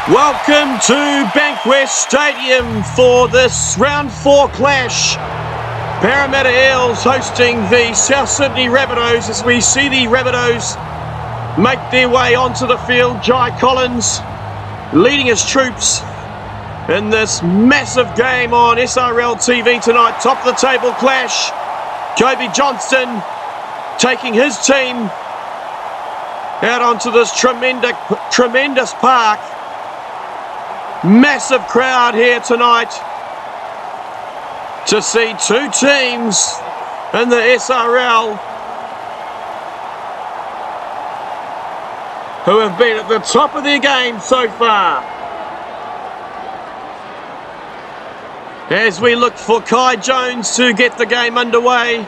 Welcome to Bankwest Stadium for this round 4 clash. Parramatta Eels hosting the South Sydney Rabbitohs as we see the Rabbitohs make their way onto the field. Jai Collins leading his troops in this massive game on SRL TV tonight. Top of the table clash. Kobe Johnston taking his team out onto this tremendous park. Massive crowd here tonight to see two teams in the SRL who have been at the top of their game so far. As we look for Kai Jones to get the game underway.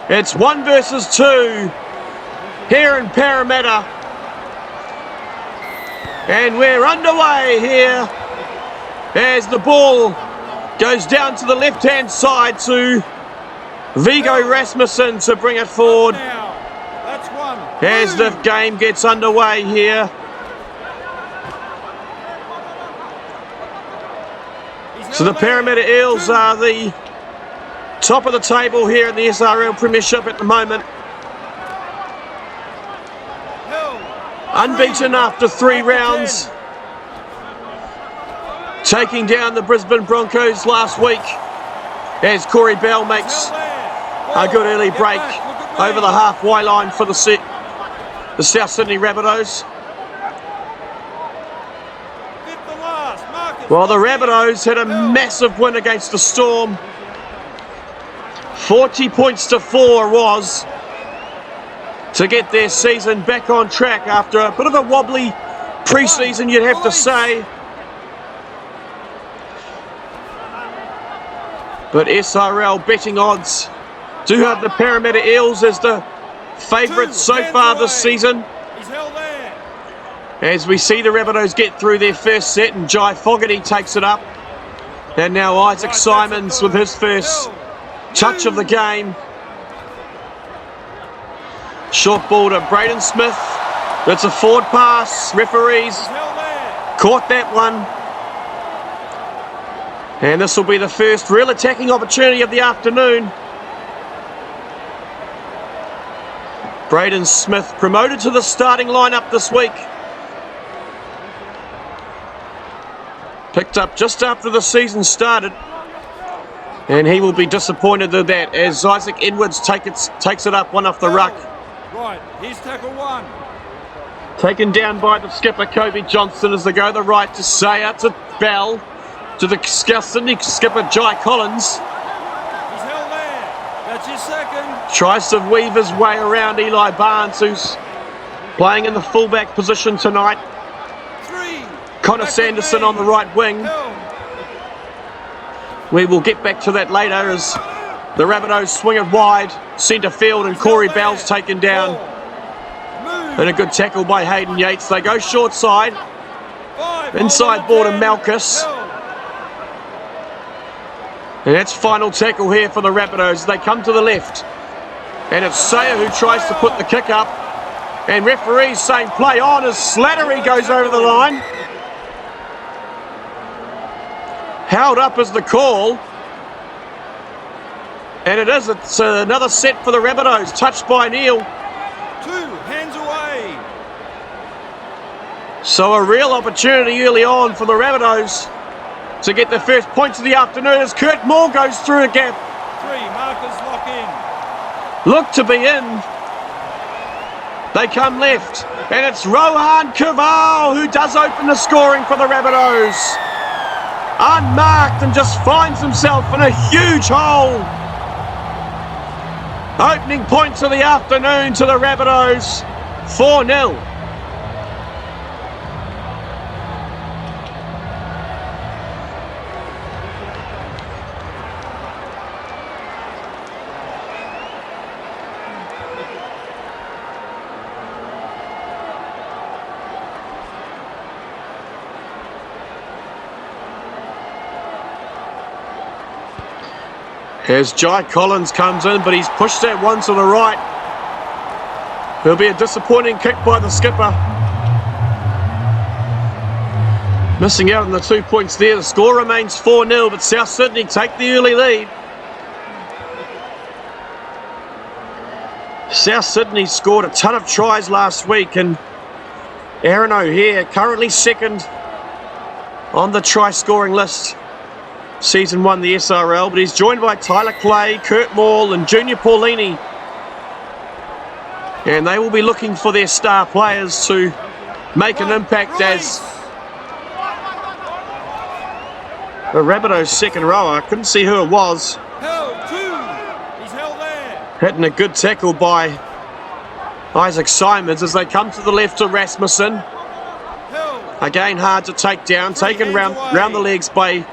It's 1 versus 2 here in Parramatta. And we're underway here as the ball goes down to the left-hand side to Viggo Rasmussen to bring it forward as the game gets underway here. So the Parramatta Eels are the top of the table here in the SRL Premiership at the moment. Unbeaten after 3 rounds, taking down the Brisbane Broncos last week as Corey Bell makes a good early break over the halfway line for the South Sydney Rabbitohs. Well, the Rabbitohs had a massive win against the Storm. 40 points to 4 was to get their season back on track after a bit of a wobbly pre-season, you'd have to say. But SRL betting odds do have the Parramatta Eels as the favourites so far this season. As we see the Rabbitohs get through their first set and Jai Fogarty takes it up. And now Isaac Simons with his first touch of the game. Short ball to Braden Smith. It's a forward pass. Referees caught that one. And this will be the first real attacking opportunity of the afternoon. Braden Smith promoted to the starting lineup this week. Picked up just after the season started. And he will be disappointed at that as Isaac Edwards takes it up one off the ruck. Right, here's tackle 1. Taken down by the skipper, Kobe Johnston, as they go the right to Sayer, to Bell, to the South Sydney skipper, Jai Collins. He's held there. That's his second. Tries to weave his way around Eli Barnes, who's playing in the fullback position tonight. 3. Connor Sanderson on the right wing. We will get back to that later as the Rabbitohs swing it wide, centre field, and Corey Bell's taken down. And a good tackle by Hayden Yates. They go short side. Inside ball to Malchus. And that's final tackle here for the Rabbitohs. They come to the left. And it's Sayer who tries to put the kick up. And referees saying play on as Slattery goes over the line. Held up is the call. And it's another set for the Rabbitohs, touched by Neil. 2 hands away. So a real opportunity early on for the Rabbitohs to get their first points of the afternoon as Kurt Moore goes through a gap. 3 markers lock in. Look to be in. They come left. And it's Rohan Kaval who does open the scoring for the Rabbitohs. Unmarked and just finds himself in a huge hole. Opening points of the afternoon to the Rabbitohs, 4-0. As Jai Collins comes in, but he's pushed that one to the right. There'll be a disappointing kick by the skipper. Missing out on the 2 points there. The score remains 4-0, but South Sydney take the early lead. South Sydney scored a ton of tries last week, and Aaron O'Hare currently second on the try-scoring list. Season 1, the SRL, but he's joined by Tyler Clay, Kurt Maul and Junior Paulini. And they will be looking for their star players to make an impact as the Rabbitohs second rower. I couldn't see who it was. He's held there. Hitting a good tackle by Isaac Simons as they come to the left to Rasmussen. Again, hard to take down. Taken round the legs by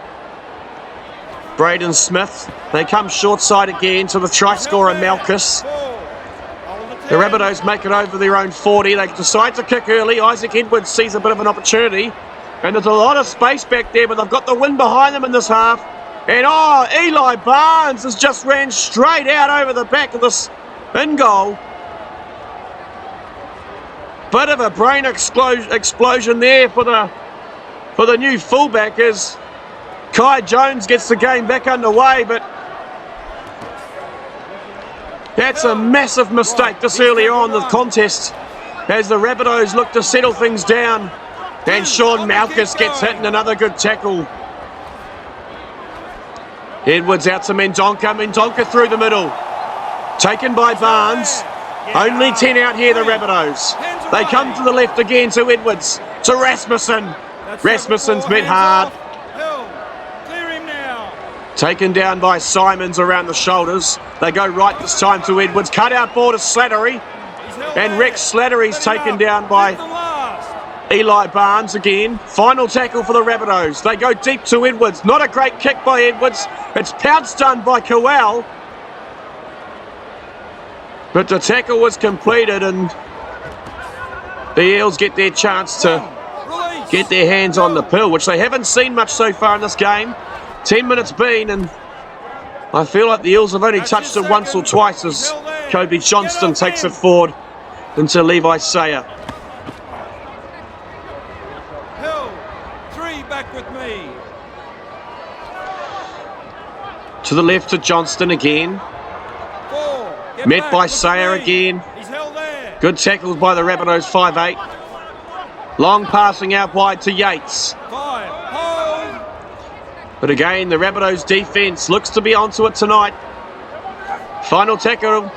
Braden Smith. They come short side again to the try scorer Malchus. The Rabbitohs make it over their own 40. They decide to kick early. Isaac Edwards sees a bit of an opportunity. And there's a lot of space back there, but they've got the wind behind them in this half. And Eli Barnes has just ran straight out over the back of this in goal. Bit of a brain explosion there for the new fullback as Kai Jones gets the game back underway, but that's a massive mistake this early on in the contest as the Rabbitohs look to settle things down. And Sean Malchus gets hit in another good tackle. Edwards out to Mendonca. Mendonca through the middle. Taken by Barnes. Only 10 out here, the Rabbitohs. They come to the left again to Edwards. To Rasmussen. Rasmussen's met hard. Taken down by Simons around the shoulders. They go right this time to Edwards. Cut out ball to Slattery. And Rex Slattery's taken down by Eli Barnes again. Final tackle for the Rabbitohs. They go deep to Edwards. Not a great kick by Edwards. It's pounced on by Cowell. But the tackle was completed and the Eels get their chance to get their hands on the pill, which they haven't seen much so far in this game. 10 minutes been, and I feel like the Eels have only touched it once or twice as Kobe Johnston takes it forward into Levi Sayer. Back with me. To the left to Johnston again. Met by Sayer again. Good tackles by the Rabbitohs, 5'8". Long passing out wide to Yates. But again, the Rabbitohs defence looks to be onto it tonight. Final tackle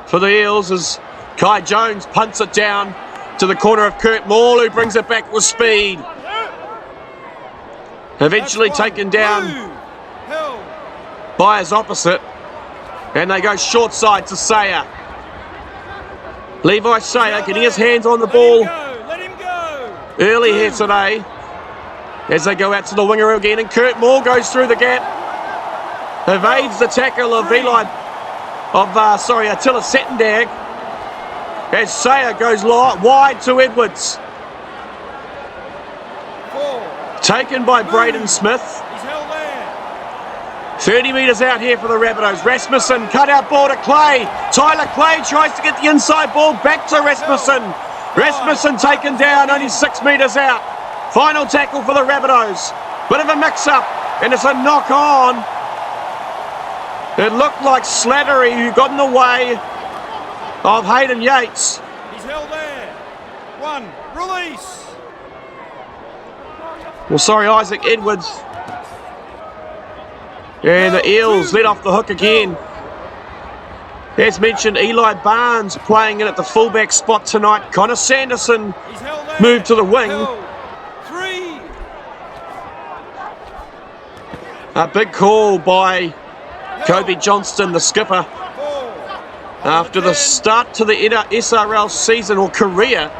for the Eels as Kai Jones punts it down to the corner of Kurt Maul, who brings it back with speed. Eventually taken down by his opposite. And they go short side to Sayer. Levi Sayer getting his hands on the ball early here today. As they go out to the winger again, and Kurt Moore goes through the gap. Evades the tackle of Attila Settendag. As Sayer goes wide to Edwards. Taken by Braden Smith. 30 metres out here for the Rabbitohs. Rasmussen, cut out ball to Clay. Tyler Clay tries to get the inside ball back to Rasmussen. Rasmussen taken down, only 6 metres out. Final tackle for the Rabbitohs. Bit of a mix-up, and it's a knock-on. It looked like Slattery who got in the way of Hayden Yates. He's held there. One, release. Well, sorry, Isaac Edwards. And the Eels let off the hook again. As mentioned, Eli Barnes playing in at the fullback spot tonight. Connor Sanderson moved to the wing. A big call by Kobe Johnston, the skipper. After the start to the SRL season or career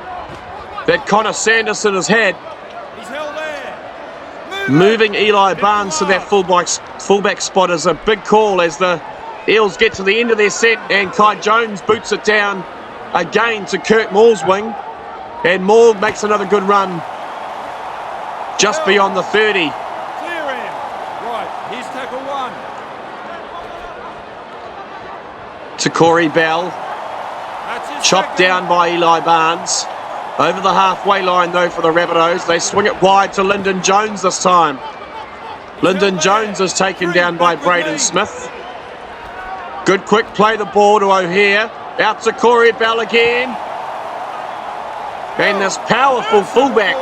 that Connor Sanderson has had. Moving Eli Barnes to that fullback spot is a big call as the Eels get to the end of their set and Kai Jones boots it down again to Kurt Moore's wing. And Moore makes another good run just beyond the 30. Here's tackle one. To Corey Bell. Chopped down by Eli Barnes. Over the halfway line though for the Rabbitohs. They swing it wide to Lyndon Jones this time. Lyndon Jones is taken down by Braden Smith. Good quick play the ball to O'Hare. Out to Corey Bell again. And this powerful fullback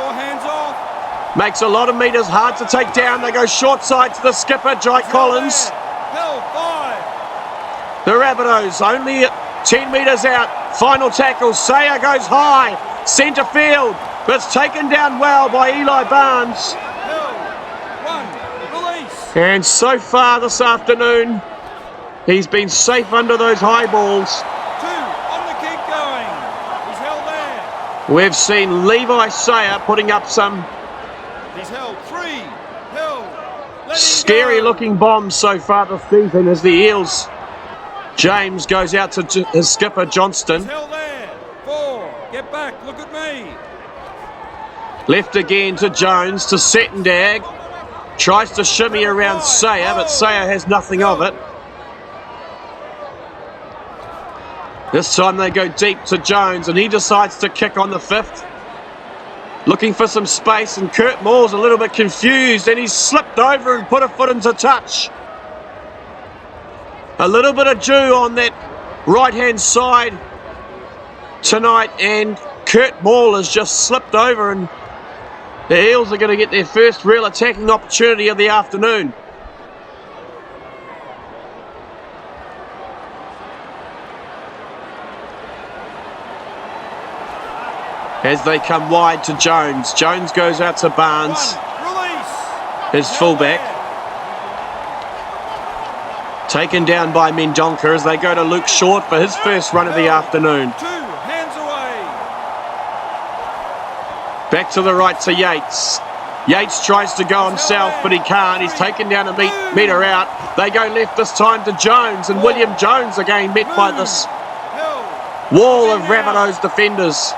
makes a lot of metres hard to take down. They go short side to the skipper, Jai Collins. The Rabbitohs only 10 metres out. Final tackle. Sayer goes high. Centre field. But it's taken down well by Eli Barnes. And so far this afternoon, he's been safe under those high balls. 2 on the keep going. He's held there. We've seen Levi Sayer putting up some He's held 3. Held. scary looking bombs so far this season as the Eels. James goes out to his skipper Johnston. He's held there. 4. Get back. Look at me. Left again to Jones to Settendag. Tries to shimmy around Sayer, but Sayer has nothing of it. This time they go deep to Jones and he decides to kick on the 5th. Looking for some space, and Kurt Moore's a little bit confused and he's slipped over and put a foot into touch. A little bit of dew on that right-hand side tonight, and Kurt Moore has just slipped over, and the Eels are going to get their first real attacking opportunity of the afternoon. As they come wide to Jones. Jones goes out to Barnes, his fullback. Taken down by Mendonca as they go to Luke Short for his first run of the afternoon. 2 hands away. Back to the right to Yates. Yates tries to go himself, but he can't. He's taken down a metre out. They go left this time to Jones, and William Jones again met by this wall of Rabbitohs defenders.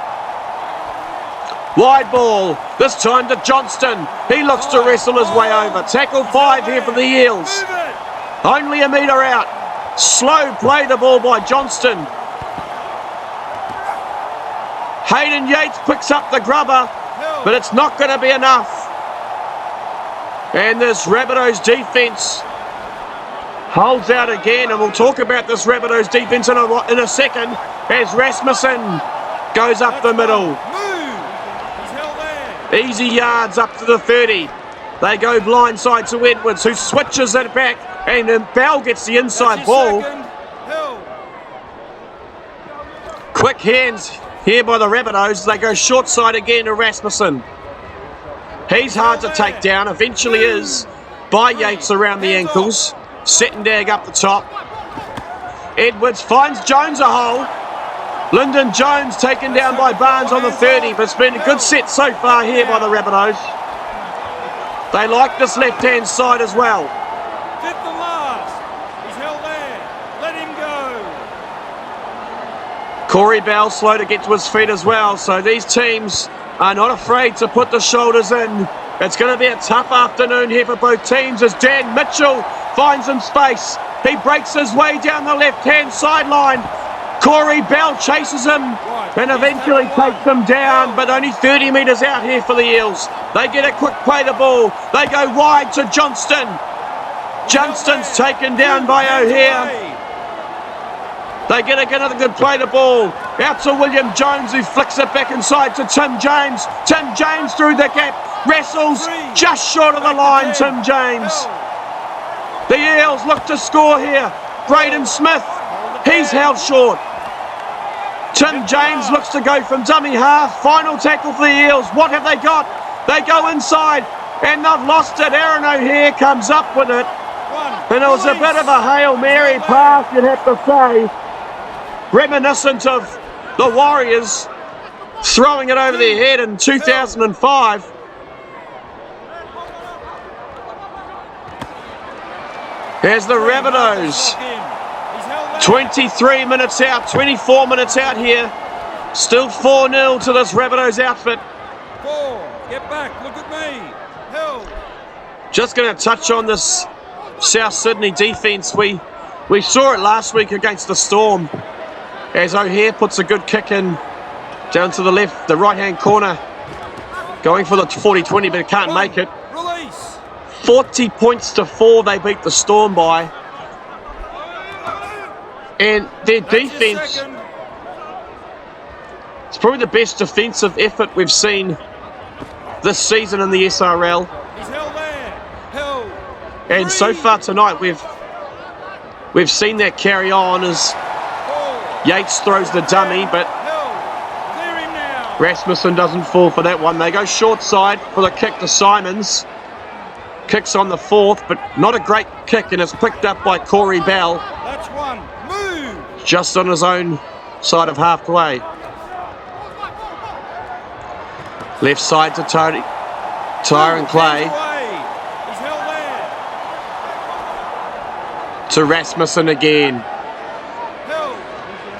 Wide ball, this time to Johnston. He looks to wrestle his way over. Tackle 5 here for the Eels. Only a metre out. Slow play the ball by Johnston. Hayden Yates picks up the grubber, but it's not going to be enough. And this Rabbitohs defence holds out again, and we'll talk about this Rabbitohs defence in a second as Rasmussen goes up the middle. Easy yards up to the 30. They go blindside to Edwards, who switches it back, and then Bell gets the inside ball. Quick hands here by the Rabbitohs. They go short side again to Rasmussen. He's hard to take down, eventually is, by Yates around the ankles. Settendag up the top. Edwards finds Jones a hole. Lyndon Jones taken down by Barnes on the 30, but it's been a good set so far here by the Rabbitohs. They like this left-hand side as well. 5th and last. He's held there. Let him go. Corey Bell slow to get to his feet as well, so these teams are not afraid to put the shoulders in. It's going to be a tough afternoon here for both teams as Dan Mitchell finds some space. He breaks his way down the left-hand sideline. Corey Bell chases him and eventually takes him down, but only 30 metres out here for the Eels. They get a quick play the ball. They go wide to Johnston. Johnston's taken down by O'Hare. They get another good play the ball. Out to William Jones, who flicks it back inside to Tim James. Tim James through the gap. Wrestles just short of the line, Tim James. The Eels look to score here. Braden Smith, he's held short. Tim James looks to go from dummy half. Final tackle for the Eels. What have they got? They go inside and they've lost it. Aaron O'Hare comes up with it. And it was a bit of a Hail Mary pass, you'd have to say. Reminiscent of the Warriors throwing it over their head in 2005. There's the Rabbitohs. 23 minutes out, 24 minutes out here. Still 4-0 to this Rabbitohs outfit. 4, get back, look at me. Held. Just going to touch on this South Sydney defence. We saw it last week against the Storm as O'Hare puts a good kick in Down to the left, the right-hand corner. Going for the 40-20, but can't make it. Release. 40 points to 4 they beat the Storm by. And their defence, it's probably the best defensive effort we've seen this season in the SRL. He's held there. Held. And so far tonight, we've seen that carry on as Yates throws the dummy, but Rasmussen doesn't fall for that one. They go short side for the kick to Simons. Kicks on the 4th, but not a great kick, and it's picked up by Corey Bell. That's one. Move. Just on his own side of halfway. Left side to Tyron Clay. He's held there. To Rasmussen again. Held.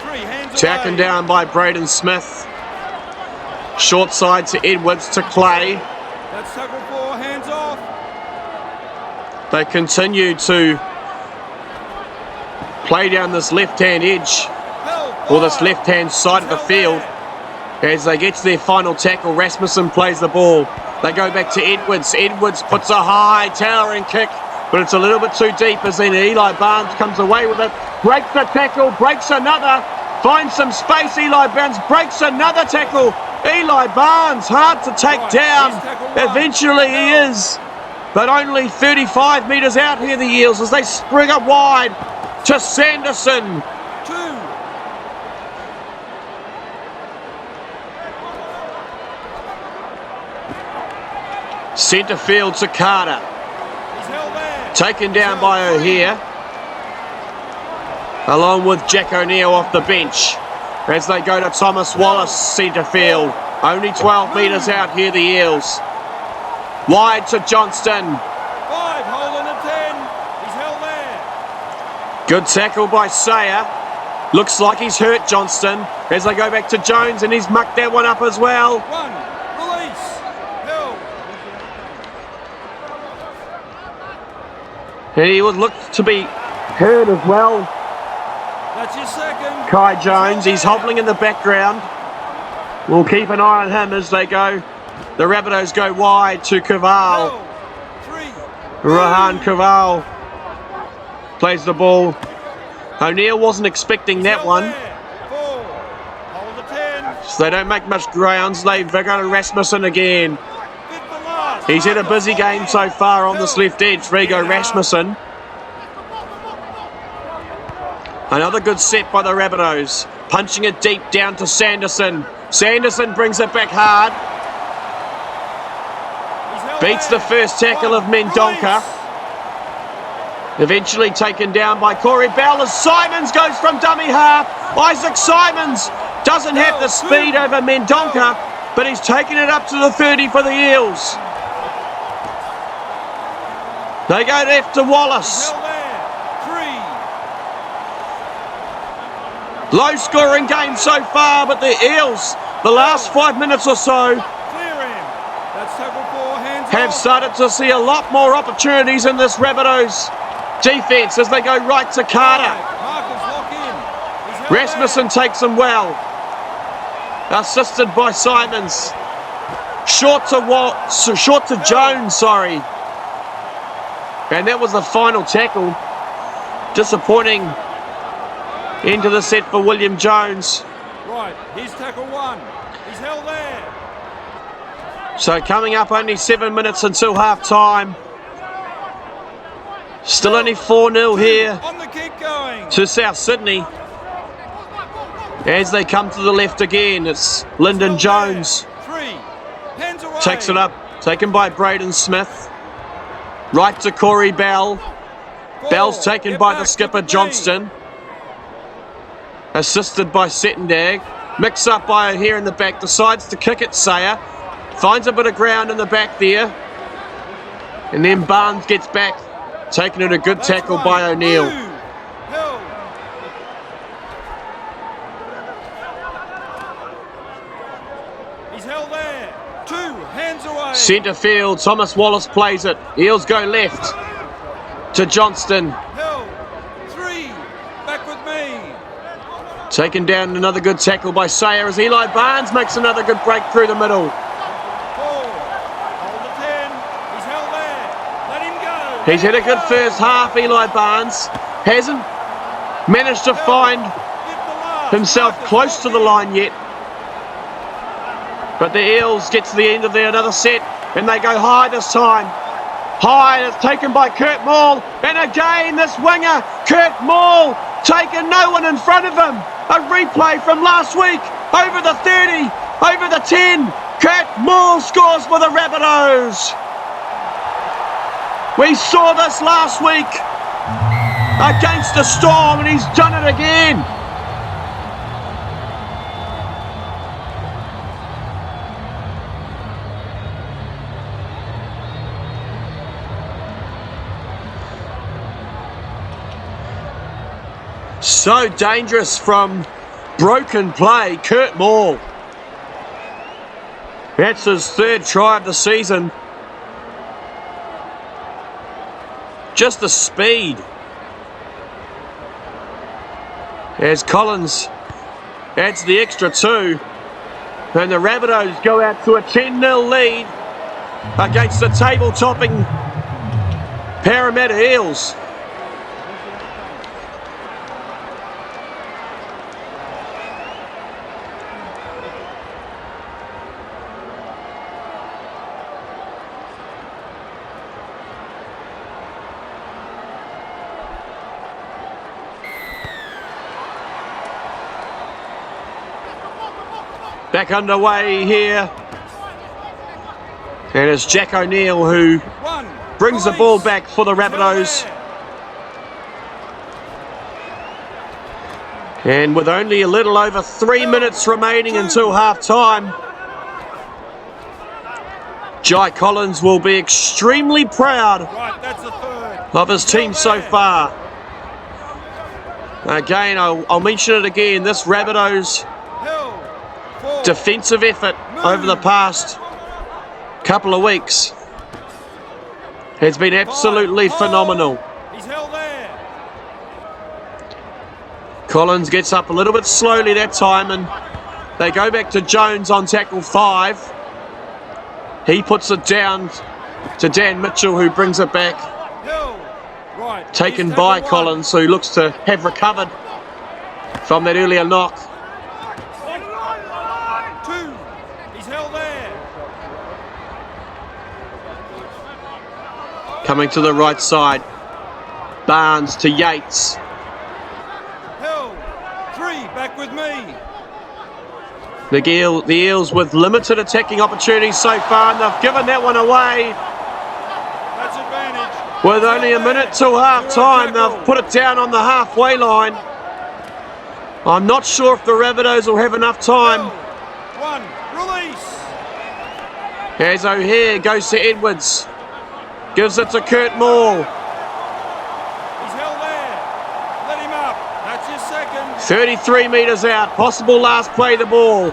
3 hands Taken away. down by Braden Smith. Short side to Edwards to Clay. That's tackle 4. Hands off. They continue to play down this left-hand edge, or this left-hand side of the field. As they get to their final tackle, Rasmussen plays the ball. They go back to Edwards. Edwards puts a high towering kick, but it's a little bit too deep as then Eli Barnes comes away with it. Breaks the tackle, breaks another, finds some space. Eli Barnes breaks another tackle. Eli Barnes, hard to take down. Eventually he is, but only 35 metres out here, the Eels, as they spring up wide to Sanderson. 2. Centre field to Carter. He's held there. Taken down by O'Hare, along with Jack O'Neill off the bench. As they go to Thomas Wallace, centre field. Only 12 metres out here, the Eels. Wide to Johnston. 5, holding a 10. He's held there. Good tackle by Sayer. Looks like he's hurt Johnston. As they go back to Jones, and he's mucked that one up as well. 1, release. Held. And he would look to be hurt as well. That's your second. Kai Jones, he's hobbling in the background. We'll keep an eye on him as they go. The Rabbitohs go wide to Caval. 3. Rahan Caval plays the ball. O'Neill wasn't expecting that one. 4, hold a 10. So they don't make much grounds. They've got to Rasmussen again. 5th and last. He's had a busy game so far on this left edge. Rigo Rasmussen. Another good set by the Rabbitohs. Punching it deep down to Sanderson. Sanderson brings it back hard. Beats the first tackle of Mendonca. Eventually taken down by Corey Bell as Simons goes from dummy half. Isaac Simons doesn't have the speed over Mendonca, but he's taken it up to the 30 for the Eels. They go left to Wallace. Low scoring game so far, but the Eels, the last 5 minutes or so, have started to see a lot more opportunities in this Rabbitohs defence as they go right to Carter. Rasmussen takes them well. Assisted by Simons. Short to Jones, sorry. And that was the final tackle. Disappointing into the set for William Jones. Right, here's tackle 1. He's held there. So coming up only 7 minutes until half time. Still only 4-0 here on the kick going to South Sydney. As they come to the left again, it's Lyndon Jones. 3, hands away. Takes it up, taken by Braden Smith. Right to Corey Bell. 4, Bell's taken by the skipper Johnston. Assisted by Settendag. Mix up by O'Hare in the back. Decides to kick it, Sayer. Finds a bit of ground in the back there. And then Barnes gets back. Taking it a good tackle by O'Neill. He's held there. 2, hands away. Centre field, Thomas Wallace plays it. Eels go left to Johnston. Held. 3, back with me. Taken down, another good tackle by Sayer as Eli Barnes makes another good break through the middle. Hold the 10. He's held there. Let him go. He's had a good first half, Eli Barnes. Hasn't managed to find himself close to the line yet. But the Eels get to the end of another set and they go high this time. High, it's taken by Kurt Maul. And again, this winger, Kurt Maul, taken no one in front of him. A replay from last week. Over the 30, over the 10. Kurt Maul scores for the Rabbitohs. We saw this last week against the Storm and he's done it again. So dangerous from broken play, Kurt Maul. That's his third try of the season. Just the speed. As Collins adds the extra 2. And the Rabbitohs go out to a 10-0 lead against the table-topping Parramatta Eels. Back underway here. And it's Jack O'Neill who brings the ball back for the Rabbitohs. And with only a little over 3 minutes remaining until half-time, Jai Collins will be extremely proud of his team so far. Again, I'll mention it again, this Rabbitohs defensive effort over the past couple of weeks has been absolutely phenomenal. He's held there. Collins gets up a little bit slowly that time and they go back to Jones on tackle 5. He puts it down to Dan Mitchell who brings it back. Taken by Collins who looks to have recovered from that earlier knock. Coming to the right side. Barnes to Yates. Hill, 3, back with me. The Eels with limited attacking opportunities so far, and they've given that one away. That's advantage. With only a minute till half-time, they've put it down on the halfway line. I'm not sure if the Rabbitohs will have enough time. 1, release. As O'Hare goes to Edwards. Gives it to Kurt Maul. He's held there. Let him up. That's his second. 33 metres out. Possible last play of the ball.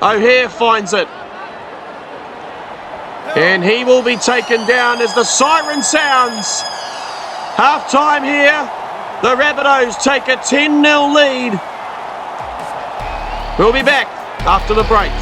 O'Hare finds it. And he will be taken down as the siren sounds. Half time here. The Rabbitohs take a 10-0 lead. We'll be back after the break.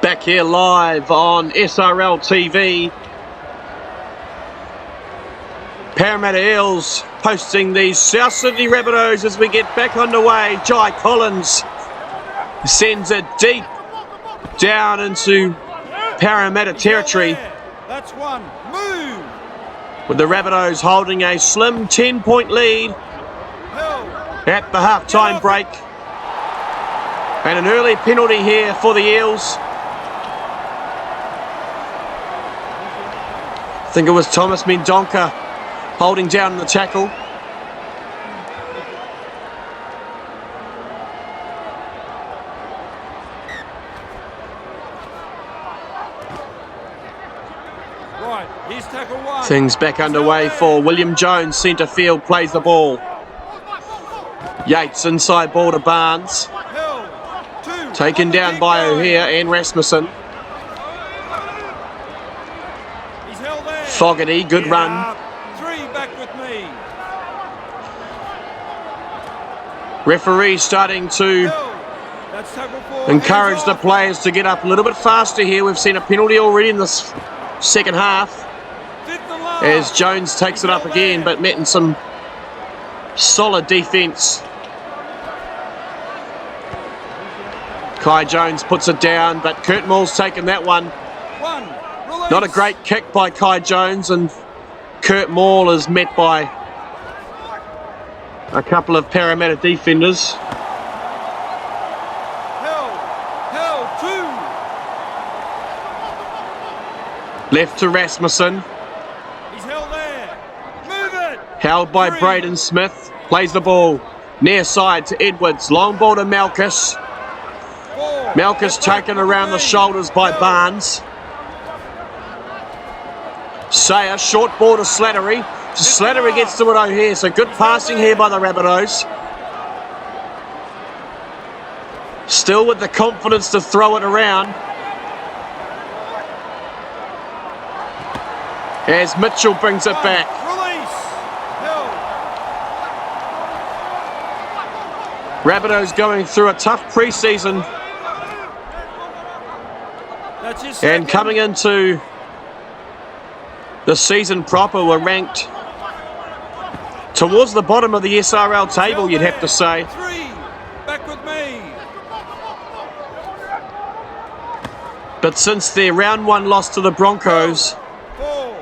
Back here live on SRL TV. Parramatta Eels hosting the South Sydney Rabbitohs as we get back underway. Jai Collins sends it deep down into Parramatta territory, That's one. Move. with the Rabbitohs holding a slim 10-point lead Held. at the half-time break. And an early penalty here for the Eels. I think it was Thomas Mendonca holding down the tackle. Right, here's tackle one. Things back underway for William Jones. Centre field plays the ball. Yates inside ball to Barnes. Held. Two. Taken down by O'Hare and Rasmussen. He's held there. Fogarty, good Get run. up. Three back with me. Referee starting to Held. That's tackle four. encourage Hands the off. players to get up a little bit faster here. We've seen a penalty already in this second half Fifth and last. as Jones takes it up again, but met in some solid defence. Kai Jones puts it down, but Kurt Moore's taken that one. One. Release. Not a great kick by Kai Jones, and Kurt Moore is met by a couple of Parramatta defenders. Held. Held. Two. Left to Rasmussen, He's held there. Move it. held by Three. Braden Smith, plays the ball near side to Edwards, long ball to Malchus. Four. Malchus Get back taken with around the me. shoulders by Held. Barnes. Sayer, short ball to Slattery. Slattery gets to it O'Hare, so good passing here by the Rabbitohs. Still with the confidence to throw it around. As Mitchell brings it back. Release. Held. Rabbitohs going through a tough pre-season That's his and second. coming into the season proper were ranked towards the bottom of the SRL table, you'd have to say. Three. Back with me. But since their round one loss to the Broncos, Four.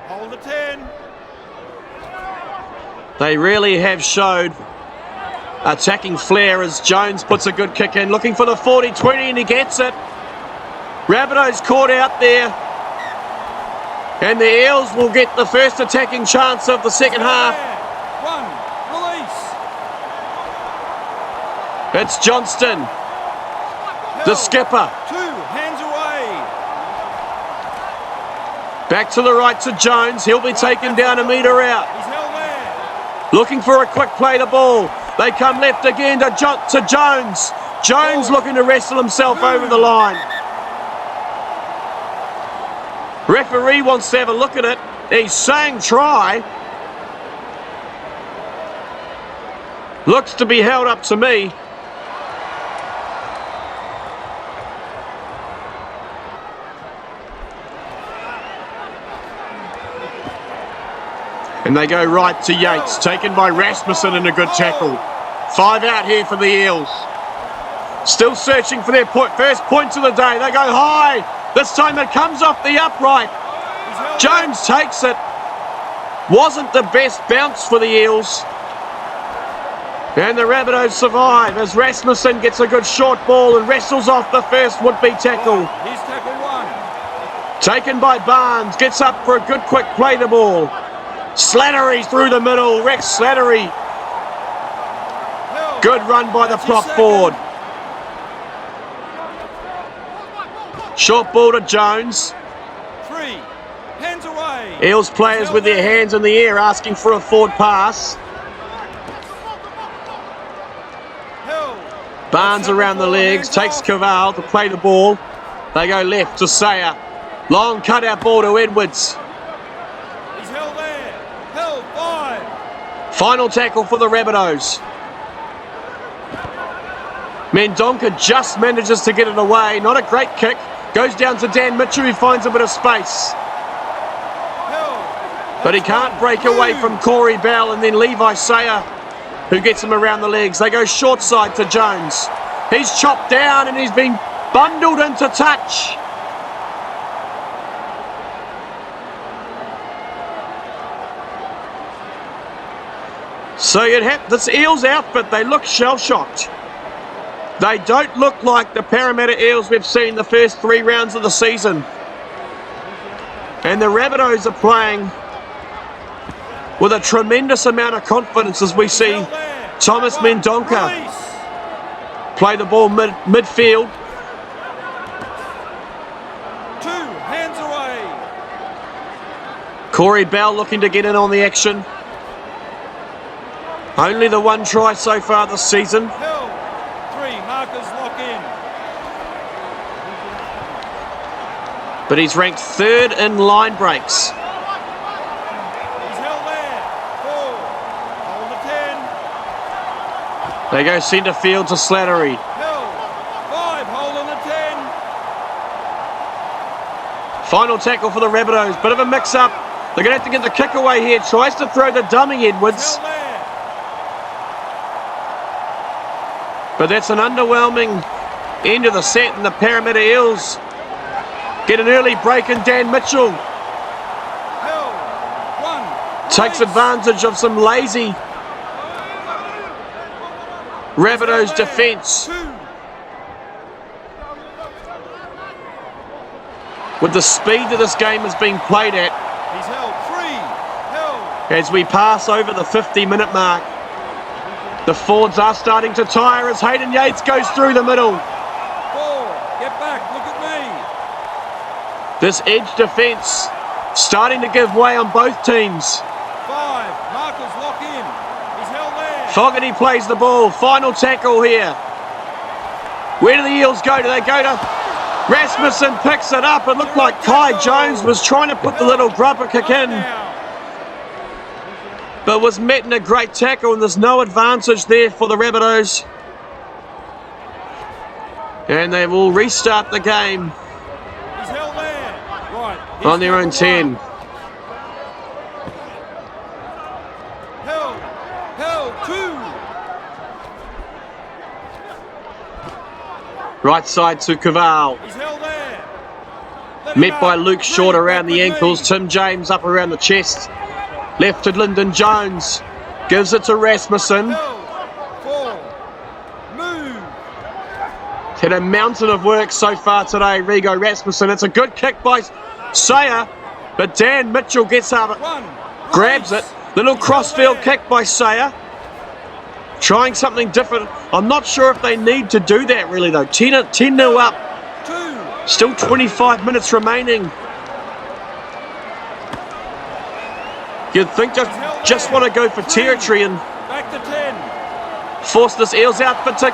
Hold the 10. they really have showed attacking flair as Jones puts a good kick in, looking for the 40-20 and he gets it. Rabbitohs caught out there. And the Eels will get the first attacking chance of the second half. One. Release. It's Johnston, the Held. skipper. Two. Hands away. Back to the right to Jones. He'll be taken down a metre out. He's held there. Looking for a quick play to ball. They come left again to Jones. Jones looking to wrestle himself over the line. Referee wants to have a look at it. He's saying try. Looks to be held up to me. And they go right to Yates, taken by Rasmussen in a good tackle. 5 out here for the Eels. Still searching for their first points of the day. They go high. This time it comes off the upright. Jones takes it. Wasn't the best bounce for the Eels. And the Rabbitohs survive as Rasmussen gets a good short ball and wrestles off the first would-be tackle. Here's tackle one. Taken by Barnes, gets up for a good quick play the ball. Slattery through the middle, Rex Slattery. Held. Good run by the That's his prop second. forward. Short ball to Jones. Three. Hands away. Eels players with their hands in the air asking for a forward pass. Held. Barnes around the legs, takes Cavall to play the ball. They go left to Sayer. Long cutout ball to Edwards. He's held there. Held. Five. Final tackle for the Rabbitohs. Mendonca just manages to get it away. Not a great kick. Goes down to Dan Mitchell, who finds a bit of space. Held. But he can't break away from Corey Bell, and then Levi Sayer, who gets him around the legs. They go short side to Jones. He's chopped down and he's been Bundled into touch. So you'd have this Eels outfit, they look shell-shocked. They don't look like the Parramatta Eels we've seen the first 3 rounds of the season. And the Rabbitohs are playing with a tremendous amount of confidence as we see Thomas Mendonca play the ball midfield. 2 hands away. Corey Bell looking to get in on the action. Only the 1 try so far this season. Hill. 3 markers lock in. But he's ranked 3rd in line breaks. He's held there. 4. Hold the 10. They go centre field to Slattery. Hill. 5. Hold on the 10. Final tackle for the Rabbitohs. Bit of a mix-up. They're going to have to get the kick away here. Tries to throw the dummy Edwards. Held there. But that's an underwhelming end of the set, and the Parramatta Eels get an early break, and Dan Mitchell Hill. 1. takes advantage of some lazy Rabbitohs defence. 2. With the speed that this game is being played at, He's held. 3. Hill. as we pass over the 50-minute mark, the forwards are starting to tire as Hayden Yates goes through the middle. 4. Get back. Look at me. This edge defence starting to give way on both teams. 5. Markers lock in. He's held there. Fogarty plays the ball. Final tackle here. Where do the Eels go? Do they go to Rasmussen? Picks it up. It looked like Kai Jones was trying to put the little grubber kick in, but was met in a great tackle, and there's no advantage there for the Rabbitohs. And they will restart the game He's held there. Right. on their own 10. Held. Held. 2. Right side to Caval. He's held there. Let him Met up. by Luke 3. Short around Back the with ankles. me. Tim James up around the chest. Left to Lyndon Jones. Gives it to Rasmussen. Held. 4. Move. Had a mountain of work so far today, Rigo Rasmussen. It's a good kick by Sayer, but Dan Mitchell gets up, 1. grabs it. Little crossfield kick by Sayer. Trying something different. I'm not sure if they need to do that really though. 10-0 up. 2. Still 25 minutes remaining. You'd think just want to go for territory and Back to 10. force this Eels outfit to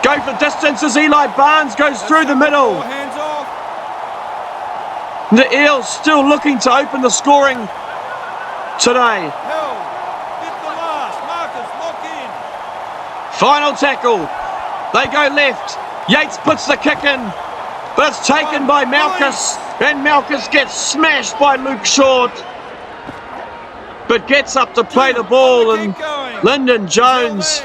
go for distance as Eli Barnes goes through the middle. 4 hands off. The Eels still looking to open the scoring today. Held. Hit the last. Markers lock in. Final tackle. They go left. Yates puts the kick in, but it's taken by Malchus, and Malchus gets smashed by Luke Short, but gets up to play the ball, and Lyndon Jones.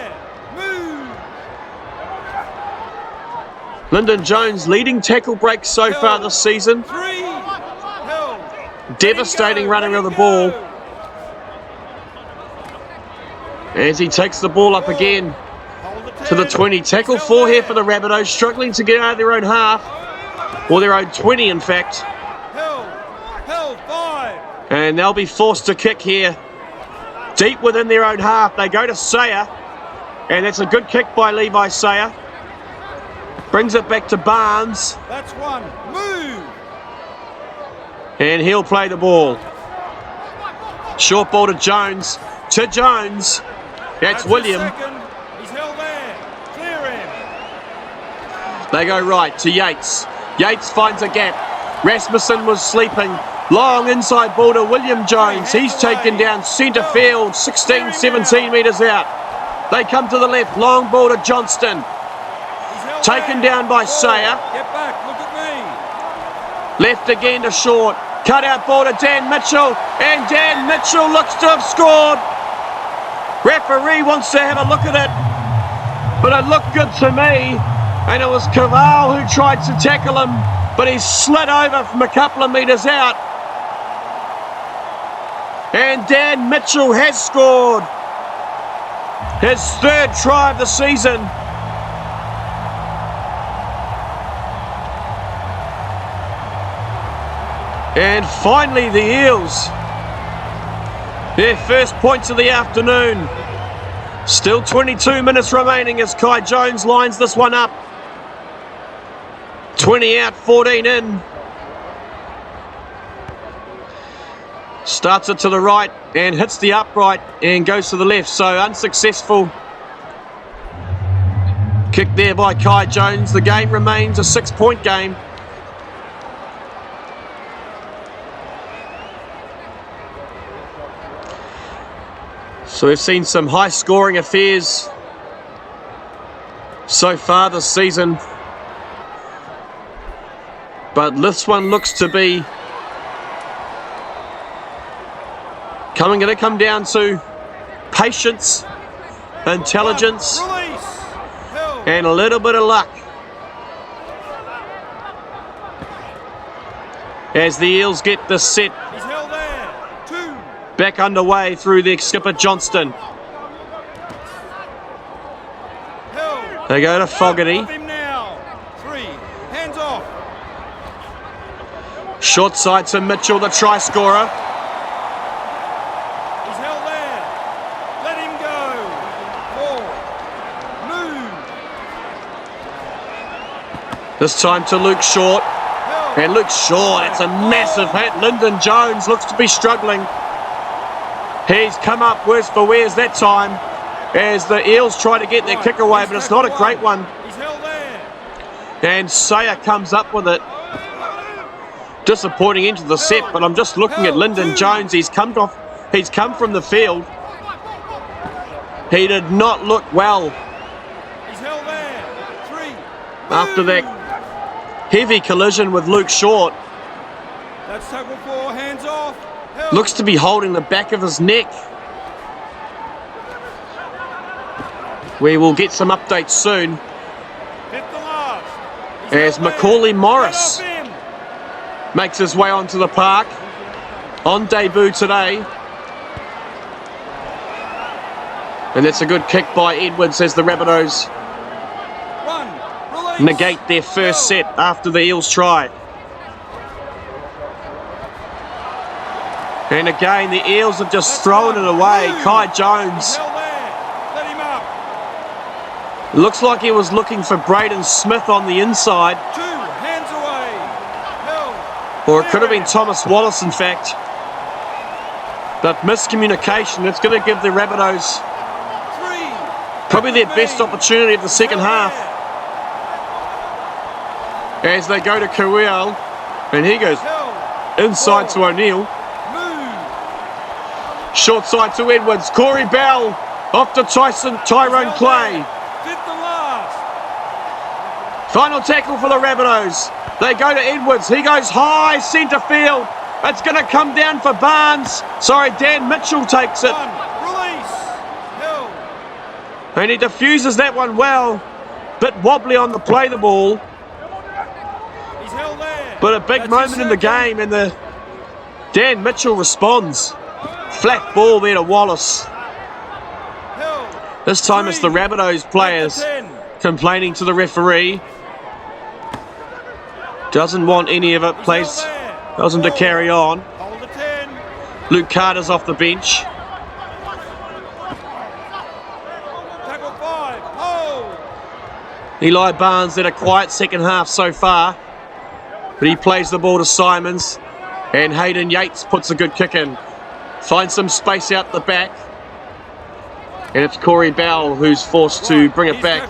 Lyndon Jones leading tackle breaks so far this season. 3. Held. Devastating running of the ball as he takes the ball up again to the 20. Tackle 4 here for the Rabbitohs, struggling to get out of their own half, or their own 20 in fact. Held. 5. And they'll be forced to kick here. Deep within their own half, they go to Sayer, and that's a good kick by Levi Sayer. Brings it back to Barnes, That's 1. Move. and he'll play the ball. Short ball to Jones. That's William. Second. He's held there. Clear him. They go right to Yates. Yates finds a gap. Rasmussen was sleeping. Long inside ball to William Jones. He's taken down centre field, 16, 17 metres out. They come to the left. Long ball to Johnston. Taken down by Sayer. Get back. Look at me. Left again to Short. Cut out ball to Dan Mitchell. And Dan Mitchell looks to have scored. Referee wants to have a look at it, but it looked good to me. And it was Cavall who tried to tackle him, but he slid over from a couple of metres out. And Dan Mitchell has scored his third try of the season. And finally the Eels, their first points of the afternoon. Still 22 minutes remaining as Kai Jones lines this one up. 20 out, 14 in. Starts it to the right and hits the upright and goes to the left. So unsuccessful kick there by Kai Jones. The game remains a 6-point game. So we've seen some high scoring affairs so far this season. But this one looks to be going to come down to patience, intelligence, and a little bit of luck. As the Eels get the set back underway through their skipper Johnston. They go to Fogarty. Short side to Mitchell, the try scorer. He's held there. Let him go. 4. Move. This time to Luke Short. And Luke Short, it's a massive hit. Lyndon Jones looks to be struggling. He's come up worse for wears that time as the Eels try to get their kick away, but it's not a great one. He's held there. And Sayer comes up with it. Disappointing into the set, but I'm just looking at Lyndon Jones. He's come from the field. He did not look well. He's held there. 3. After that heavy collision with Luke Short. That's tackle 4, hands off. Looks to be holding the back of his neck. We will get some updates soon. As Macaulay Morris makes his way onto the park on debut today. And that's a good kick by Edwards as the Rabbitohs negate their first set after the Eels try. And again, the Eels have just thrown it away. Kai Jones. Looks like he was looking for Braden Smith on the inside. 2 hands away. Or it could have been Thomas Wallace, in fact. But miscommunication, that's going to give the Rabbitohs probably their best opportunity of the second half. As they go to Kawil, and he goes inside to O'Neill. Short side to Edwards. Corey Bell off to Tyrone Clay. Final tackle for the Rabbitohs. They go to Edwards. He goes high centre field. It's going to come down for Barnes. Sorry, Dan Mitchell takes it. And he diffuses that one well. Bit wobbly on the play the ball. But a big moment in the game, and the Dan Mitchell responds. Flat ball there to Wallace. This time it's the Rabbitohs players complaining to the referee. Doesn't want any of it, tells him to carry on. Luke Carter's off the bench. Eli Barnes had a quiet second half so far, but he plays the ball to Simons, and Hayden Yates puts a good kick in. Finds some space out the back, and it's Corey Bell who's forced to bring it back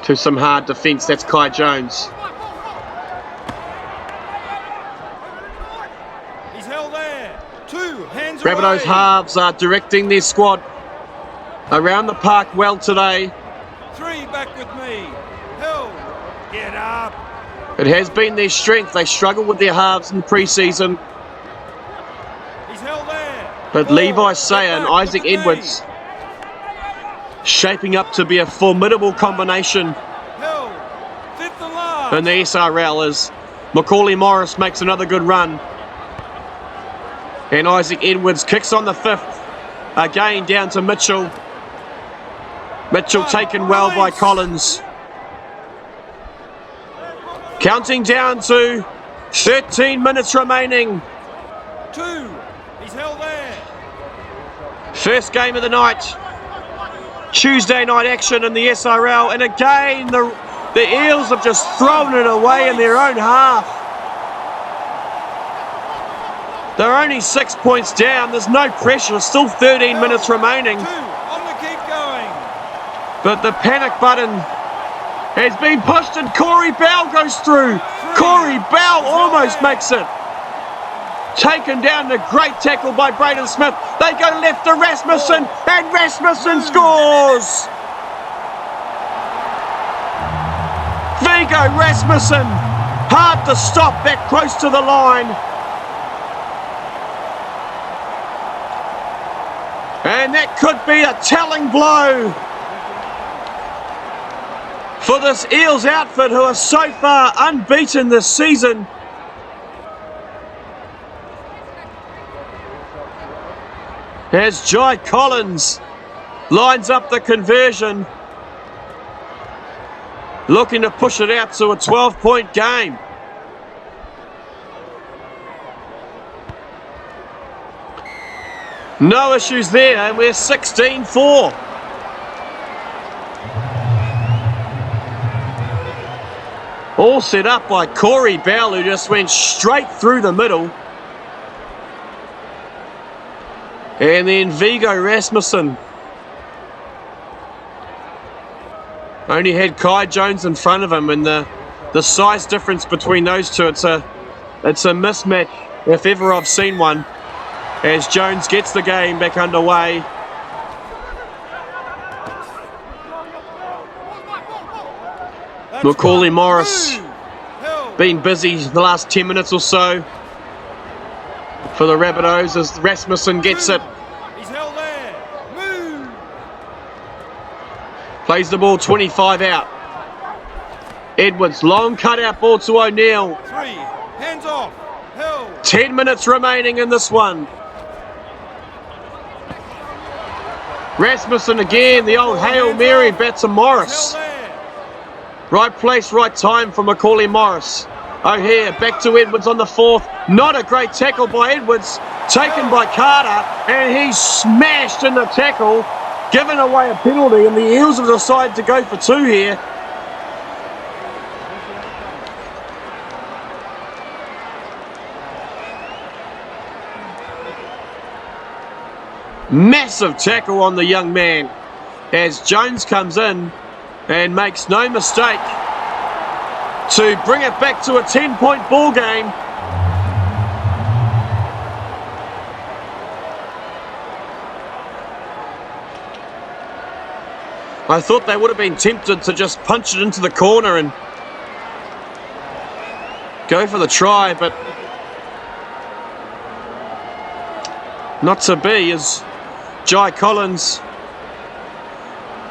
to some hard defence. That's Kai Jones. He's held there. 2 hands Rabbitohs away. halves are directing their squad around the park well today. 3 back with me. Held. Get up. It has been their strength. They struggled with their halves in pre-season. He's held there. But Levi Sayer and Isaac Edwards Shaping up to be a formidable combination Hill, fifth and last. in the SRL as Macaulay Morris makes another good run. And Isaac Edwards kicks on the 5th. Again down to Mitchell. Mitchell taken well by Collins. Counting down to 13 minutes remaining. 2. He's held there. First game of the night. Tuesday night action in the SRL. And again, the Eels have just thrown it away in their own half. They're only 6 points down. There's no pressure. Still 13 minutes remaining. 2 on the keep going. But the panic button has been pushed and Corey Bell goes through. Corey Bell almost makes it. Taken down, a great tackle by Braden Smith. They go left to Rasmussen and Rasmussen scores. Vigo Rasmussen, hard to stop that close to the line. And that could be a telling blow for this Eels outfit who are so far unbeaten this season. As Jai Collins lines up the conversion, looking to push it out to a 12-point game. No issues there, and we're 16-4. All set up by Corey Bell, who just went straight through the middle. And then Vigo Rasmussen. Only had Kai Jones in front of him, and the size difference between those two, it's a mismatch if ever I've seen one. As Jones gets the game back underway. Macaulay Morris been busy the last 10 minutes or so for the Rabbitohs as Rasmussen gets it. He's held there. Move. Plays the ball 25 out. Edwards, long cutout ball to O'Neill. 3. Hands off. Held. 10 minutes remaining in this one. Rasmussen again, the old Hail Mary bat to Morris. Right place, right time for Macaulay Morris. O'Hare back to Edwards on the 4th. Not a great tackle by Edwards. Taken by Carter, and he's smashed in the tackle. Given away a penalty, and the Eels have decided to go for 2 here. Massive tackle on the young man as Jones comes in and makes no mistake to bring it back to a 10-point ball game. I thought they would have been tempted to just punch it into the corner and go for the try, but not to be as Jai Collins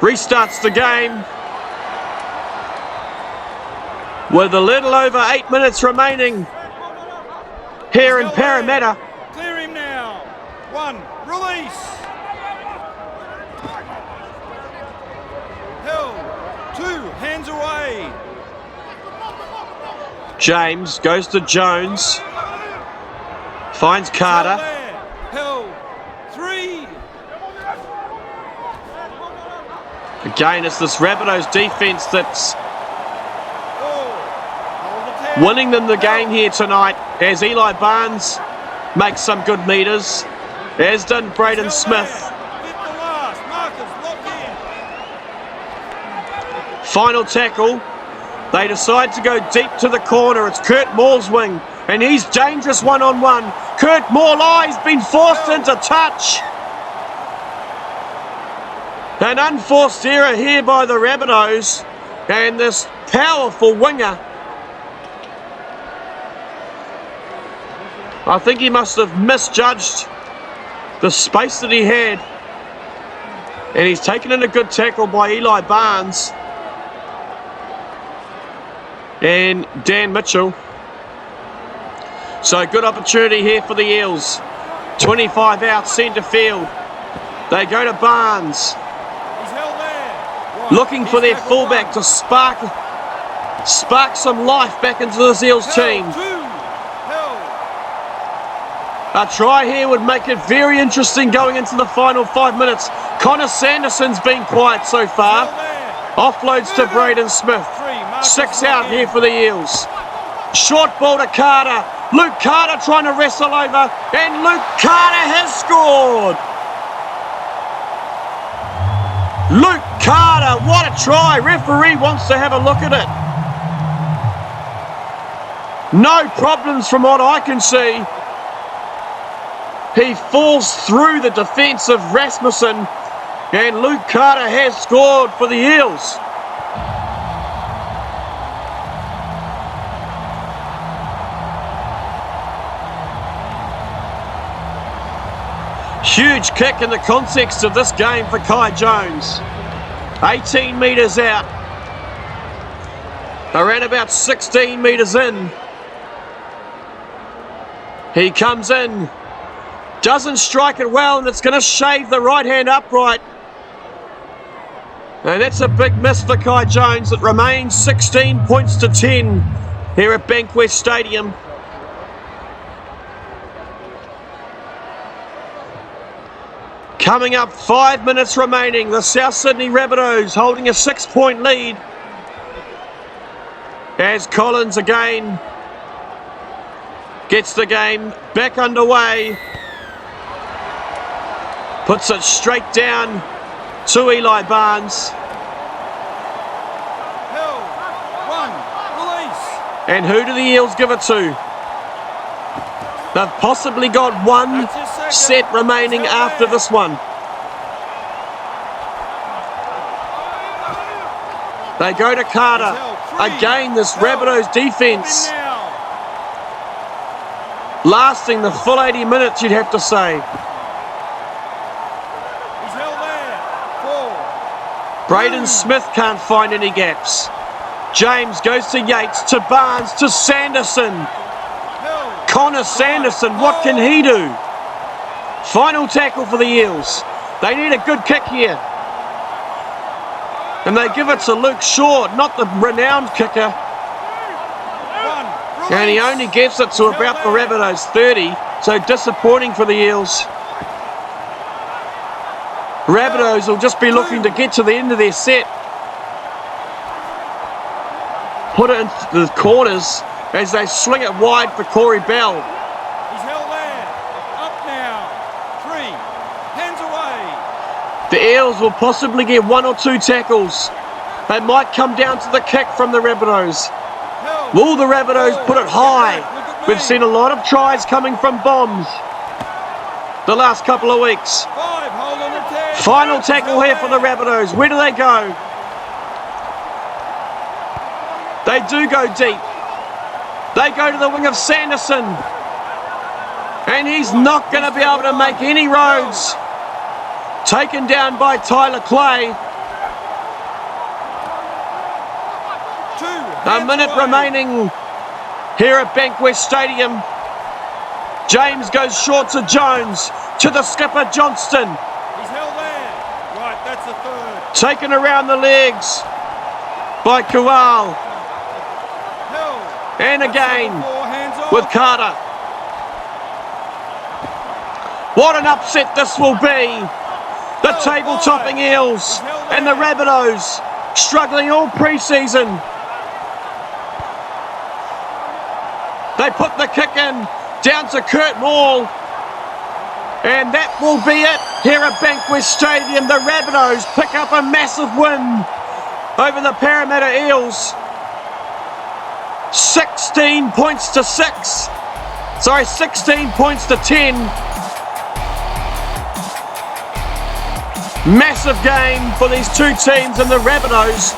restarts the game with a little over 8 minutes remaining here in Parramatta. Clear him now. 1. Release. Held. 2. Hands away. James goes to Jones. Finds Carter. Held. 3. Again, it's this Rabbitohs defence that's winning them the game here tonight as Eli Barnes makes some good meters, as done Braden Smith. Final tackle. They decide to go deep to the corner. It's Kurt Moore's wing, and he's dangerous one-on-one. Kurt Moore, he's been forced into touch. An unforced error here by the Rabbitohs, and this powerful winger. I think he must have misjudged the space that he had. And he's taken in a good tackle by Eli Barnes and Dan Mitchell. So good opportunity here for the Eels. 25 out centre field. They go to Barnes. Looking for their fullback to spark some life back into this Eels team. A try here would make it very interesting going into the final 5 minutes. Connor Sanderson's been quiet so far. Offloads to Braden Smith. 6 out here for the Eels. Short ball to Carter. Luke Carter trying to wrestle over, and Luke Carter has scored. Luke Carter, what a try. Referee wants to have a look at it. No problems from what I can see. He falls through the defence of Rasmussen, and Luke Carter has scored for the Eels. Huge kick in the context of this game for Kai Jones. 18 metres out. Around about 16 metres in. He comes in. Doesn't strike it well, and it's going to shave the right hand upright. And that's a big miss for Kai Jones. It remains 16 points to 10 here at Bankwest Stadium. Coming up, 5 minutes remaining. The South Sydney Rabbitohs holding a 6-point lead. As Collins again gets the game back underway. Puts it straight down to Eli Barnes. And who do the Eels give it to? They've possibly got one set remaining after this one. They go to Carter. Again, this Rabbitohs defence lasting the full 80 minutes, you'd have to say. Braden Smith can't find any gaps. James goes to Yates, to Barnes, to Sanderson. Connor Sanderson, what can he do? Final tackle for the Eels. They need a good kick here. And they give it to Luke Short, not the renowned kicker. And he only gets it to about the Rabbitohs 30, so disappointing for the Eels. Rabbitohs will just be looking to get to the end of their set. Put it into the corners as they sling it wide for Corey Bell. He's held there. Up now. 3. Hands away. The Eels will possibly get 1 or 2 tackles. They might come down to the kick from the Rabbitohs. Will the Rabbitohs put it high? We've seen a lot of tries coming from bombs the last couple of weeks. Final tackle here for the Rabbitohs. Where do they go? They do go deep. They go to the wing of Sanderson. And he's not going to be able to make any roads. Taken down by Tyler Clay. A minute remaining here at Bankwest Stadium. James goes short to Jones. To the skipper, Johnston. He's held there. Right, that's the third. Taken around the legs by Kowal. And again with Carter. What an upset this will be. The table-topping Eels and the Rabbitohs struggling all pre-season. They put the kick in down to Kurt Moore. And that will be it here at Bankwest Stadium. The Rabbitohs pick up a massive win over the Parramatta Eels. 16 points to 6. Sorry, 16 points to 10. Massive game for these two teams, and the Rabbitohs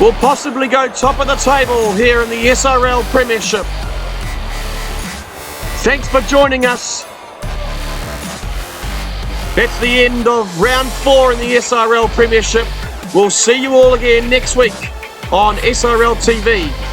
will possibly go top of the table here in the SRL Premiership. Thanks for joining us. That's the end of round 4 in the SRL Premiership. We'll see you all again next week on SRL TV.